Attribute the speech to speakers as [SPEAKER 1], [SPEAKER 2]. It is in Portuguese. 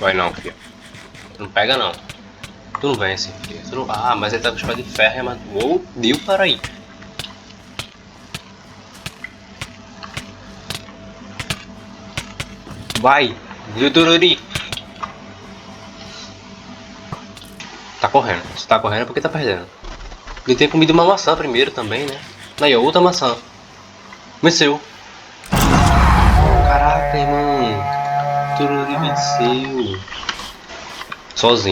[SPEAKER 1] Vai não, filho. Tu não pega não. Tu não vence, filho. Tu não... Ah, mas ele tá com espada de ferro e matou. Deu para aí. Vai, Yudururi. Tá correndo. Se tá correndo é porque tá perdendo. Ele tem comido uma maçã primeiro também, né? Aí, ó, outra maçã. Venceu. Caraca, irmão. Tururi venceu. Sozinho.